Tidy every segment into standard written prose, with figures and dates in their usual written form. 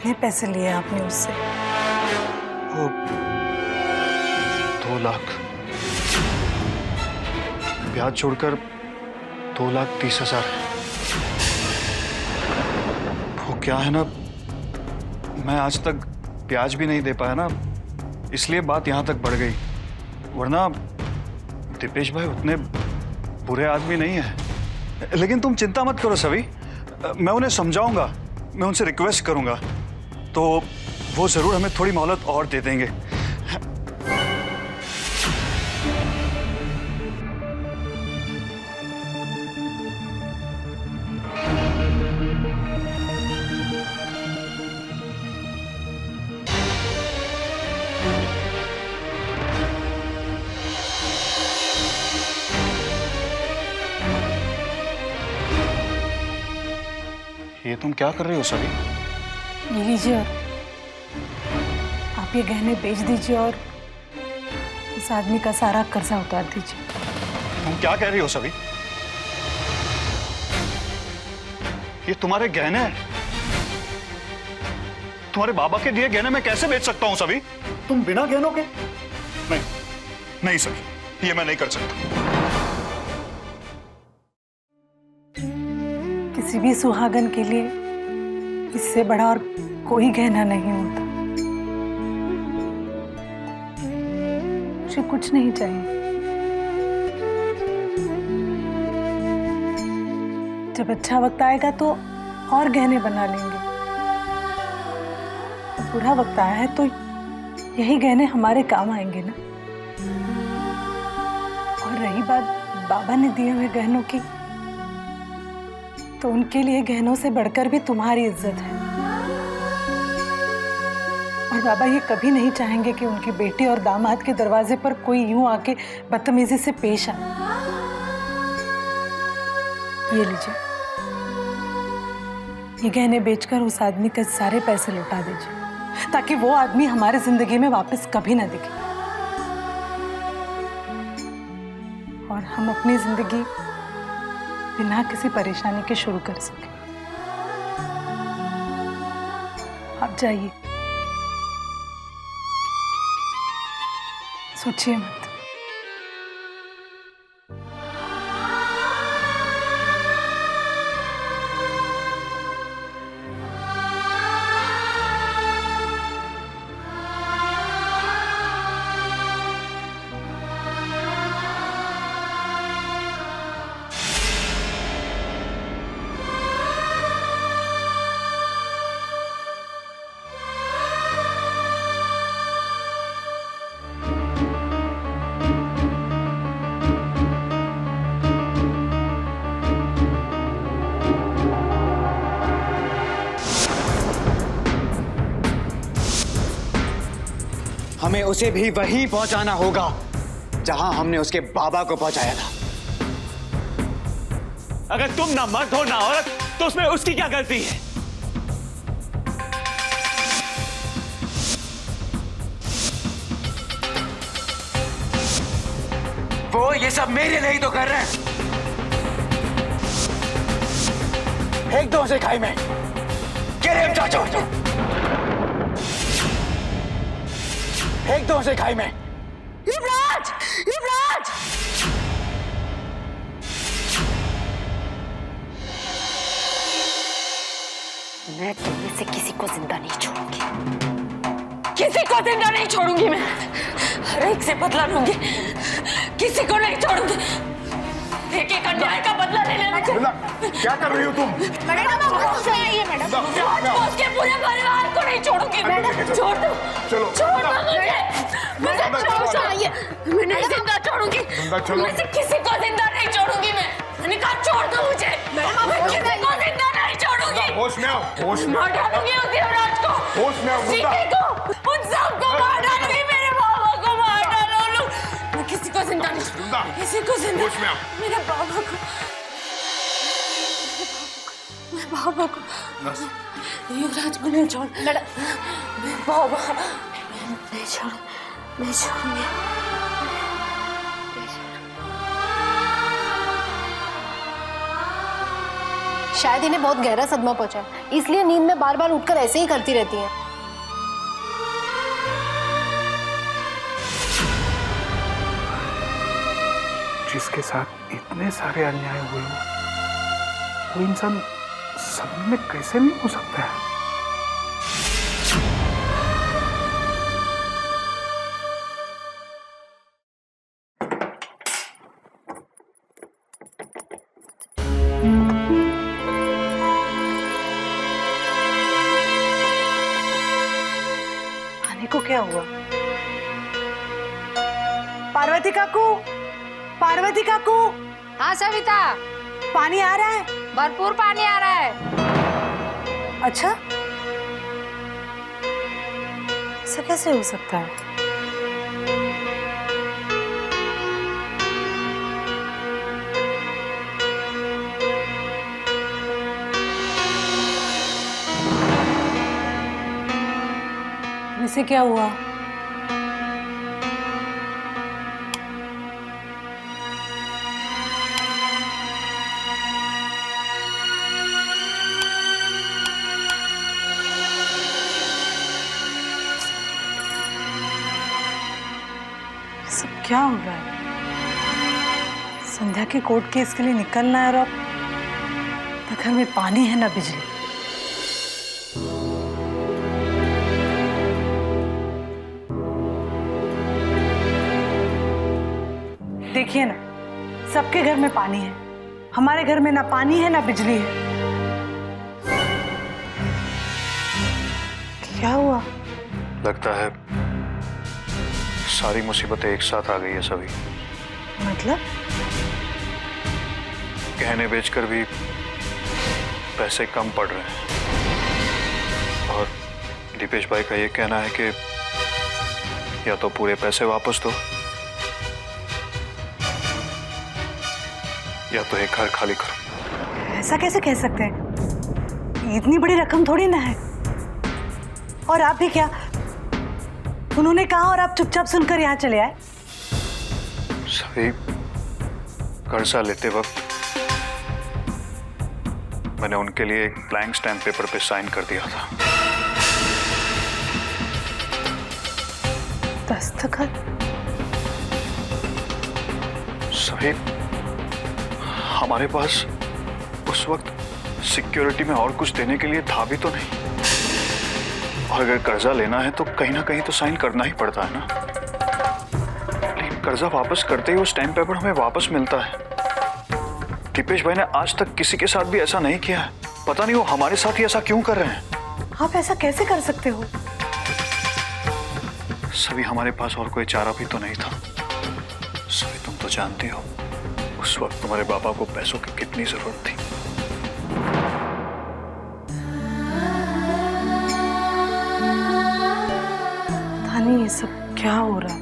कितने पैसे लिए आपने उससे? वो 2 लाख, ब्याज छोड़कर 2,30,000 है। वो क्या है ना, मैं आज तक ब्याज भी नहीं दे पाया ना, इसलिए बात यहाँ तक बढ़ गई। वरना दीपेश भाई उतने बुरे आदमी नहीं है। लेकिन तुम चिंता मत करो सभी, मैं उन्हें समझाऊंगा, मैं उनसे रिक्वेस्ट करूंगा, तो वो जरूर हमें थोड़ी मोहलत और दे देंगे। ये तुम क्या कर रही हो सभी? ये लीजिए, और आप ये गहने बेच दीजिए और उस आदमी का सारा कर्जा उतार दीजिए। तुम क्या कह रही हो सभी? ये तुम्हारे गहने हैं? तुम्हारे बाबा के दिए गहने मैं कैसे बेच सकता हूं सभी? तुम बिना गहनों के? नहीं, नहीं सभी, ये मैं नहीं कर सकता। किसी भी सुहागन के लिए इससे बड़ा और कोई गहना नहीं होता। मुझे कुछ नहीं चाहिए। जब अच्छा वक्त आएगा तो और गहने बना लेंगे। जब बुरा वक्त आया है तो यही गहने हमारे काम आएंगे ना। और रही बात बाबा ने दिए हुए गहनों की, तो उनके लिए गहनों से बढ़कर भी तुम्हारी इज्जत है। और बाबा ये कभी नहीं चाहेंगे कि उनकी बेटी और दामाद के दरवाजे पर कोई यूं आके बदतमीजी से पेश आए। ये लीजिए, ये गहने बेचकर उस आदमी के सारे पैसे लौटा दीजिए, ताकि वो आदमी हमारे जिंदगी में वापस कभी ना दिखे और हम अपनी जिंदगी बिना किसी परेशानी के शुरू कर सके। आप जाइए, सोचिए मत। हमें उसे भी वहीं पहुंचाना होगा जहां हमने उसके बाबा को पहुंचाया था। अगर तुम ना मर्द हो ना औरत, तो उसमें उसकी क्या गलती है? वो ये सब मेरे लिए ही तो कर रहे हैं। फेंक दो उसे खाई में। गिरे चाचो, फेंक दो उसे खाई में। युवराज! युवराज! मैं तुममें से किसी को जिंदा नहीं छोड़ूंगी। किसी को जिंदा नहीं छोड़ूंगी मैं। हर एक से बदला लूंगी। किसी को नहीं छोड़ूंगी। एक एक अन्याय का बदला ले लेना। क्या कर रही हो तुम? मैडम उसके पूरे परिवार को नहीं छोड़ूंगी। मैडम छोड़ दो। चलो छोड़ दो मुझे चाहिए। मैं नहीं जिंदा छोड़ूंगी। मैं से किसी को जिंदा नहीं छोड़ूंगी। मैंने कहा छोड़ दो मुझे। मैं किसी को जिंदा नहीं छोड़ूंगी। होश में आओ, होश में। मार डालूंगी उस युवराज को। होश में आओ, सीखे को, उन सबको मार डालूंगी। मेरे बाबा को मार डालो। मैं किसी को जिंदा नहीं छोड़ूंगी। किसी को जिंदा। होश में आओ। मेरे बाबा को, मेरे बाबा को, युवराज को नहीं छोड़। मेरे बाबा नहीं छोड़, नहीं छोड़ूंगी। शायद इन्हें बहुत गहरा सदमा पहुंचा, इसलिए नींद में बार बार उठकर ऐसे ही करती रहती हैं। जिसके साथ इतने सारे अन्याय हुए हो, वो इंसान सदमे में कैसे नहीं हो सकता है? आने को क्या हुआ? पार्वती काकू, पार्वती काकू, हाँ सविता, पानी आ रहा है? भरपूर पानी आ रहा है। अच्छा, ऐसा कैसे हो सकता है? इसे क्या हुआ? सब क्या हो रहा है? संध्या के कोर्ट केस के लिए निकलना है और अब तक घर में पानी है ना बिजली। देखिए ना, सबके घर में पानी है, हमारे घर में ना पानी है ना बिजली है। क्या हुआ? लगता है सारी मुसीबतें एक साथ आ गई है सभी। मतलब? गहने बेचकर भी पैसे कम पड़ रहे हैं और दीपेश भाई का ये कहना है कि या तो पूरे पैसे वापस दो या तो एक घर खाली करो। ऐसा कैसे कह सकते हैं? इतनी बड़ी रकम थोड़ी ना है। और आप भी क्या, उन्होंने कहा और आप चुपचाप सुनकर यहाँ चले आए? सभी कर्जा लेते वक्त मैंने उनके लिए एक ब्लैंक स्टैम्प पेपर पे साइन कर दिया था। दस्तखत? सही, हमारे पास उस वक्त सिक्योरिटी में और कुछ देने के लिए था भी तो नहीं, और अगर कर्जा लेना है तो कहीं ना कहीं तो साइन करना ही पड़ता है ना। लेकिन कर्जा वापस करते ही वो स्टैम्प पेपर हमें वापस मिलता है। दीपेश भाई ने आज तक किसी के साथ भी ऐसा नहीं किया है। पता नहीं वो हमारे साथ ही ऐसा क्यों कर रहे हैं। आप ऐसा कैसे कर सकते हो? सभी हमारे पास और कोई चारा भी तो नहीं था। सभी तुम तो जानती हो उस वक्त तुम्हारे पापा को पैसों की कितनी जरूरत थी। पता नहीं ये सब क्या हो रहा है।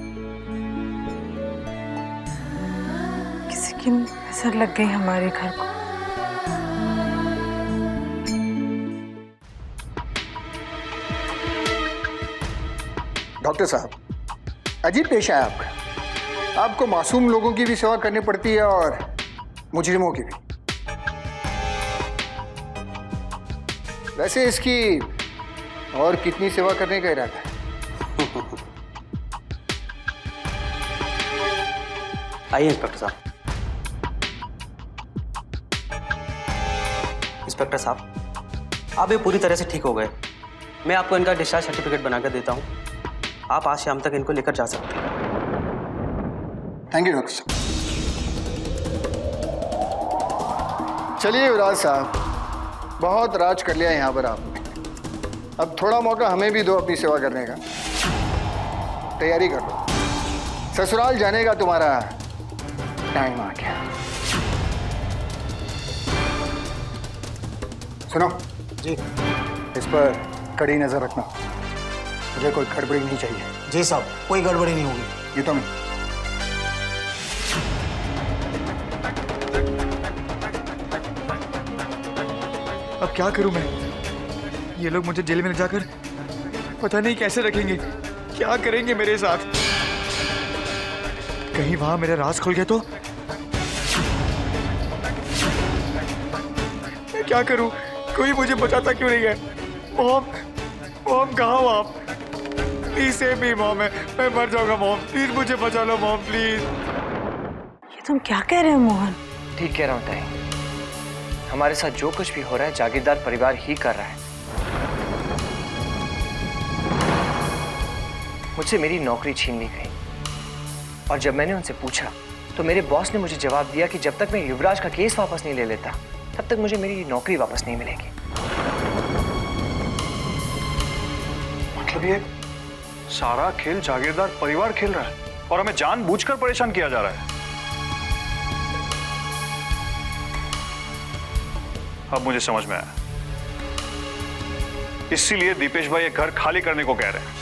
किसी की नजर लग गई हमारे घर को। डॉक्टर साहब, अजीब पेशा है आपका। आपको मासूम लोगों की भी सेवा करनी पड़ती है और मुजरिमों की भी। वैसे इसकी और कितनी सेवा करने का इरादा है? आइए इंस्पेक्टर साहब। इंस्पेक्टर साहब, आप ये पूरी तरह से ठीक हो गए। मैं आपको इनका डिस्चार्ज सर्टिफिकेट बनाकर देता हूँ। आप आज शाम तक इनको लेकर जा सकते हैं। थैंक यू डॉक्टर साहब। चलिए युवराज साहब, बहुत राज कर लिया यहाँ पर आपने। अब थोड़ा मौका हमें भी दो अपनी सेवा करने का। तैयारी कर लो, ससुराल जाने का तुम्हारा टाइम आ गया। सुनो जी इस पर कड़ी नजर रखना। मुझे कोई गड़बड़ी नहीं चाहिए। जी साहब, कोई गड़बड़ी नहीं होगी। ये तो नहीं। अब क्या करूं मैं? ये लोग मुझे जेल में ले जाकर पता नहीं कैसे रखेंगे, क्या करेंगे मेरे साथ। कहीं वहां मेरा राज खुल गया तो क्या करूं? कोई मुझे बचाता क्यों नहीं है? मॉम, मॉम कहाँ हो आप? प्लीज सेव मी मॉम, मैं मर जाऊंगा मॉम, प्लीज मुझे बचा लो मॉम प्लीज। ये तुम क्या कह रहे हो मोहन? ठीक कह रहा हूँ ताई, हमारे साथ जो कुछ भी हो रहा है जागीरदार परिवार ही कर रहा है। मुझसे मेरी नौकरी छीन ली गई और जब मैंने उनसे पूछा तो मेरे बॉस ने मुझे जवाब दिया कि जब तक मैं युवराज का केस वापस नहीं ले लेता तब तक मुझे मेरी नौकरी वापस नहीं मिलेगी। मतलब ये सारा खेल जागीरदार परिवार खेल रहा है और हमें जानबूझकर परेशान किया जा रहा है। अब मुझे समझ में आया, इसीलिए दीपेश भाई ये घर खाली करने को कह रहे हैं।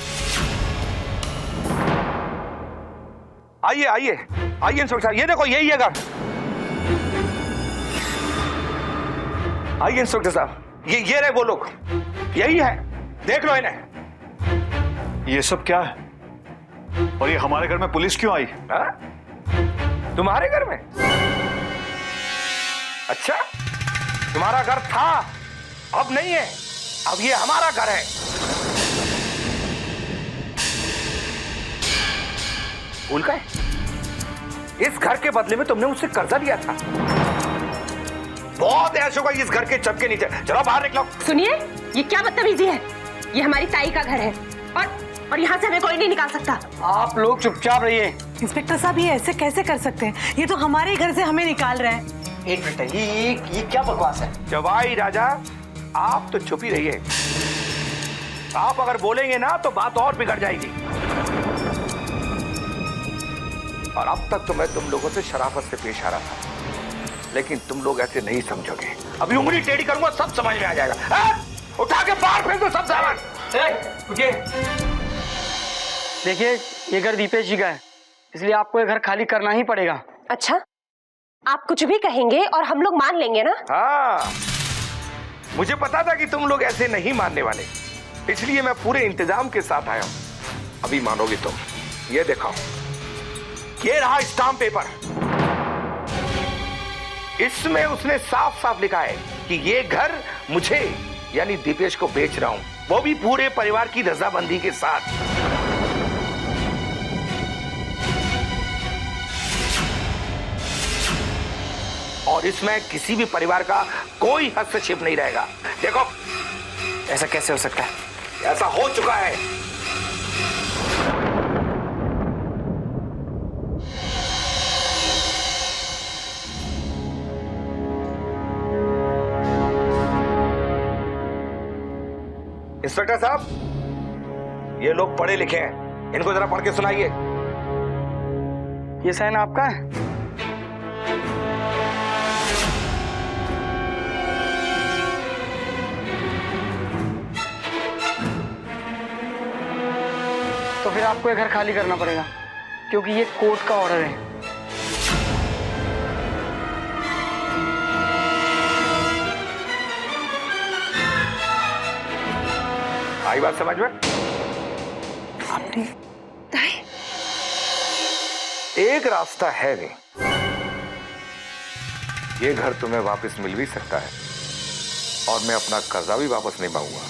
आइए आइए आइए इंस्पेक्टर साहब, ये देखो यही है घर। आइए इंस्पेक्टर साहब, ये रहे वो लोग, यही है, देख लो इन्हें। ये सब क्या है और ये हमारे घर में पुलिस क्यों आई? तुम्हारे घर में? अच्छा, तुम्हारा घर था, अब नहीं है, अब ये हमारा घर है। भूल गए? इस घर के बदले में तुमने मुझसे कर्जा लिया था। बहुत ऐश होगा इस घर के छत के नीचे। चलो बाहर निकलो। सुनिए, ये क्या बदतमीजी है? ये हमारी ताई का घर है और यहाँ से हमें कोई नहीं निकाल सकता। आप लोग चुपचाप रहिए। इंस्पेक्टर साहब, ये ऐसे कैसे कर सकते हैं? ये तो हमारे घर से हमें निकाल रहे हैं। एक मिनट, ये क्या बकवास है? जवाई राजा, आप तो चुप ही रहिए। आप अगर बोलेंगे ना तो बात और बिगड़ जाएगी। और अब तक तो मैं तुम लोगों से शराफत से पेश आ रहा था, लेकिन तुम लोग ऐसे नहीं समझोगे। अभी उंगली टेढ़ी करूंगा, सब समझ में आ जाएगा। उठा के बाहर फेंक दो सब सामान। देखिए, ये घर दीपेश जी का है, इसलिए आपको ये घर खाली करना ही पड़ेगा। अच्छा, आप कुछ भी कहेंगे और हम लोग मान लेंगे ना? हाँ, मुझे पता था कि तुम लोग ऐसे नहीं मानने वाले, इसलिए मैं पूरे इंतजाम के साथ आया हूं। अभी मानोगे तुम। ये देखो, ये रहा स्टाम्प पेपर। इसमें उसने साफ साफ लिखा है कि ये घर मुझे यानी दीपेश को बेच रहा हूं, वो भी पूरे परिवार की रजामंदी के साथ। और इसमें किसी भी परिवार का कोई हस्तक्षेप नहीं रहेगा। देखो, ऐसा कैसे हो सकता है? ऐसा हो चुका है। इंस्पेक्टर साहब, ये लोग पढ़े लिखे हैं, इनको जरा पढ़ के सुनाइए। ये साइन आपका है? तो फिर आपको ये घर खाली करना पड़ेगा, क्योंकि ये कोर्ट का ऑर्डर है। आई बात समझ में? एक रास्ता है नहीं, ये घर तुम्हें वापस मिल भी सकता है और मैं अपना कर्जा भी वापस नहीं पाऊंगा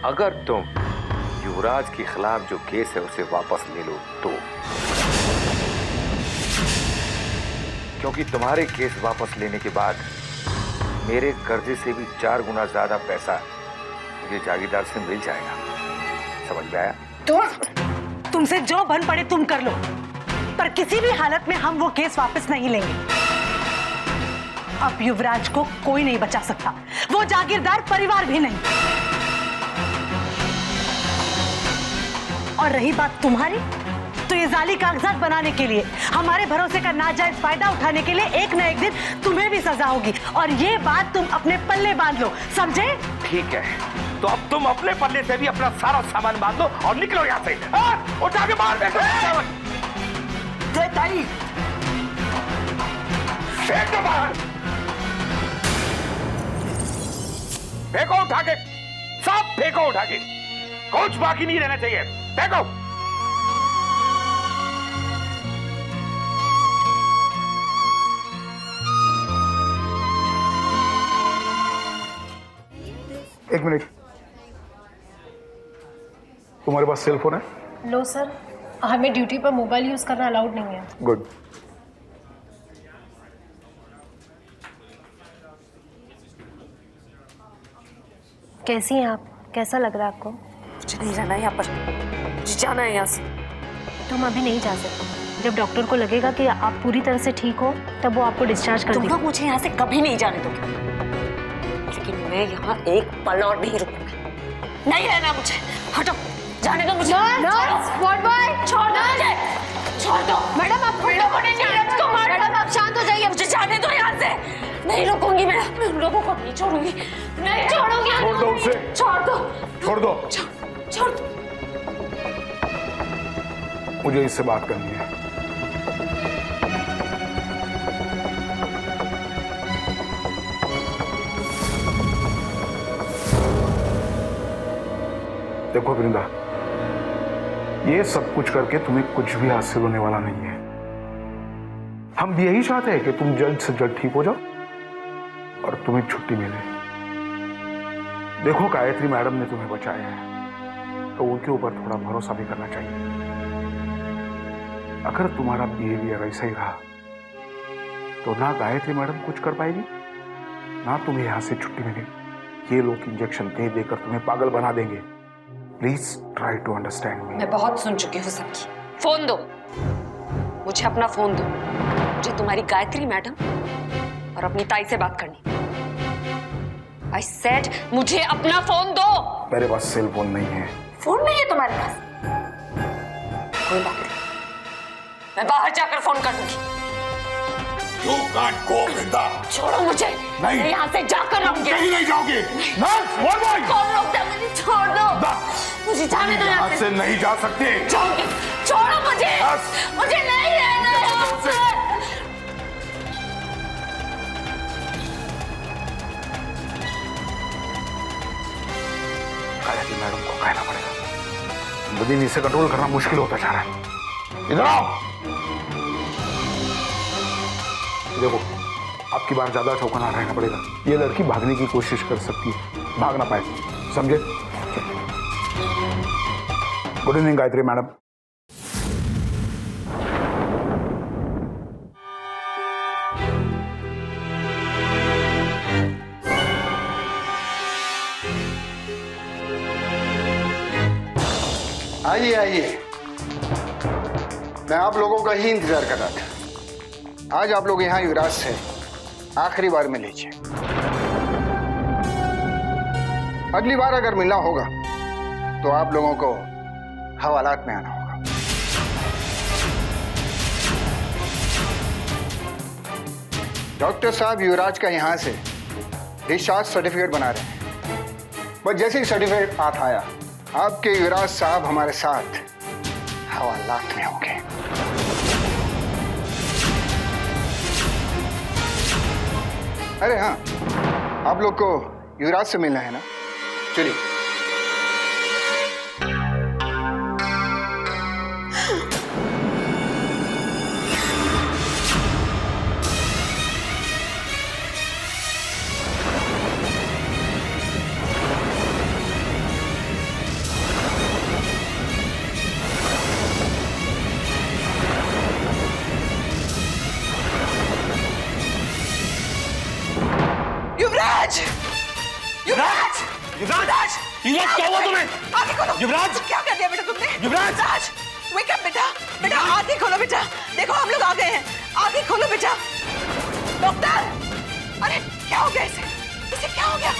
अगर तुम युवराज के खिलाफ जो केस है उसे वापस ले लो तो। क्योंकि तुम्हारे केस वापस लेने के बाद मेरे कर्जे से भी 4 गुना ज्यादा पैसा मुझे जागीरदार से मिल जाएगा। समझ में आया? तुमसे जो बन पड़े तुम कर लो, पर किसी भी हालत में हम वो केस वापस नहीं लेंगे। अब युवराज को कोई नहीं बचा सकता, वो जागीरदार परिवार भी नहीं। और रही बात तुम्हारी, तो ये जाली कागजात बनाने के लिए, हमारे भरोसे का नाजायज फायदा उठाने के लिए एक न एक दिन तुम्हें भी सजा होगी। और ये बात तुम अपने पल्ले बांध लो, समझे? ठीक है, तो अब तुम अपने पल्ले से भी अपना सारा सामान बांध लो और निकलो यहाँ से। उठा के बाहर फेंको। फेंक दो बाहर, फेंको उठा के, सब फेंको उठा के, कुछ बाकी नहीं रहना चाहिए। फेंको। एक मिनट, तुम्हारे पास सेल फोन है? नो सर, हमें ड्यूटी पर मोबाइल यूज करना अलाउड नहीं है। गुड। कैसी हैं आप? कैसा लग रहा है आपको? मुझे नहीं रहना यहाँ पर, मुझे जाना है यहाँ से। तुम अभी नहीं जा सकते। जब डॉक्टर को लगेगा कि आप पूरी तरह से ठीक हो तब वो आपको डिस्चार्ज कर तुम देगा। लोग मुझे यहाँ से कभी नहीं जाने दोगे, लेकिन मैं यहाँ एक पल और नहीं रुकूंगी। नहीं रहना मुझे, हटो, जाने दो मुझे। व्हाट बॉय, छोड़ दो मुझे, छोड़ दो। मैडम आप उन लोगों ने नहीं रखा। मैडम आप शांत हो जाइए, मुझे जाने दो यहाँ से। नहीं रुकूंगी मैं उन लोगों को नहीं छोड़ूंगी, नहीं छोड़ूंगी। छोड़ दो उसे, छोड़ दो, छोड़ दो, छोड़ दो। मुझे इससे बात करनी है। देखो वृंदा, ये सब कुछ करके तुम्हें कुछ भी हासिल होने वाला नहीं है। हम भी यही चाहते हैं कि तुम जल्द से जल्द ठीक हो जाओ और तुम्हें छुट्टी मिले। देखो गायत्री मैडम ने तुम्हें बचाया है तो उनके ऊपर थोड़ा भरोसा भी करना चाहिए। अगर तुम्हारा बिहेवियर ऐसा ही रहा तो ना गायत्री मैडम कुछ कर पाएगी ना तुम्हें यहां से छुट्टी मिलेगी। ये लोग इंजेक्शन दे देकर तुम्हें पागल बना देंगे। Please try to understand me. मैं बहुत सुन चुकी हूँ सबकी। फोन दो मुझे, अपना फोन दो। मुझे तुम्हारी गायत्री मैडम और अपनी ताई से बात करनी। आई सेड मुझे अपना फोन दो। मेरे पास सेल फोन नहीं है। फोन नहीं है तुम्हारे पास? कोई बात नहीं, मैं बाहर जाकर फोन कर दूंगी। You can't go, वृंदा। छोड़ो मुझे, नहीं। मैं यहाँ से जाकर रहूंगी। कहीं नहीं जाओगे। कौन रोकता है मुझे? छोड़ दो, मुझे जाने दो यहाँ से नहीं जा सकते। जाऊंगी, छोड़ो मुझे, मुझे नहीं रहना यहाँ पे। गायत्री मैडम को कहना पड़ेगा। मुझे इसे कंट्रोल करना मुश्किल होता जा रहा है। इधर आओ। देखो, आपकी बार ज्यादा चौकन्ना रहना पड़ेगा। ये लड़की भागने की कोशिश कर सकती है, भाग ना पाए, समझे? Good evening Gayatri madam. आइए आइए, मैं आप लोगों का ही इंतजार कर रहा था। आज आप लोग यहाँ युवराज से आखिरी बार में लीजिए। अगली बार अगर मिलना होगा तो आप लोगों को हवालात में आना होगा। डॉक्टर साहब युवराज का यहाँ से डिस्चार्ज सर्टिफिकेट बना रहे हैं। बस जैसे ही सर्टिफिकेट हाथ आया, आपके युवराज साहब हमारे साथ हवालात में होंगे। अरे हाँ, आप लोग को युवराज से मिलना है ना? चलिए। युवराज! युवराज! युवराज! युवराज, क्या हुआ तुम्हें? आंखें खोलो। युवराज! क्या कर दिया बेटा तुमने? युवराज! वेक अप बेटा, बेटा आंखें खोलो बेटा। देखो हम लोग आ गए हैं, आंखें खोलो बेटा। डॉक्टर! अरे क्या हो गया इसे? इसे क्या हो गया?